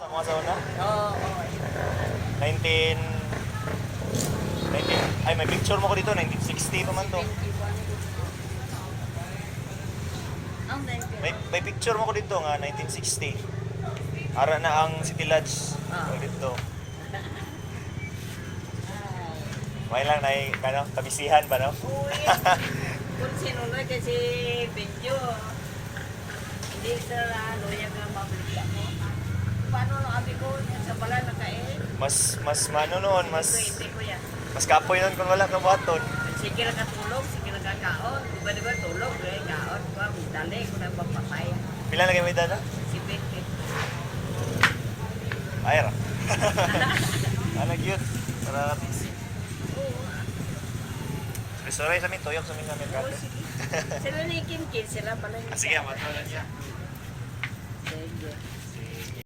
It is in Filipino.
Mga sa una? Oo, oo. 19... 19... Ay, may picture mo ko dito. 1960 pa man to. 21. Ang 91. May picture mo ko dito nga, 1960. Ara na ang City Lodge. Ah. Dito. May lang na kano, kabisihan ba no? Uy, kung sinunod kasi Benjo, hindi sa loya nga mabigla mo. Paano no abi ko sa pala nakain? Mas mano noon, Hindi ko yan. mas kapoy noon kung wala ka buhaton. Sige lang katulog, sige lang kakaon. Diba tulog, kaon ko, dali ko na papatay. Pila lagi may dala? Si Becky. Ay ra. Ano cute? Para sorry sa amin, tuyok sa amin na merkado. Oo, sige. Sila ni Kim Kim, sila pala. Sige, matulan niya. Sige.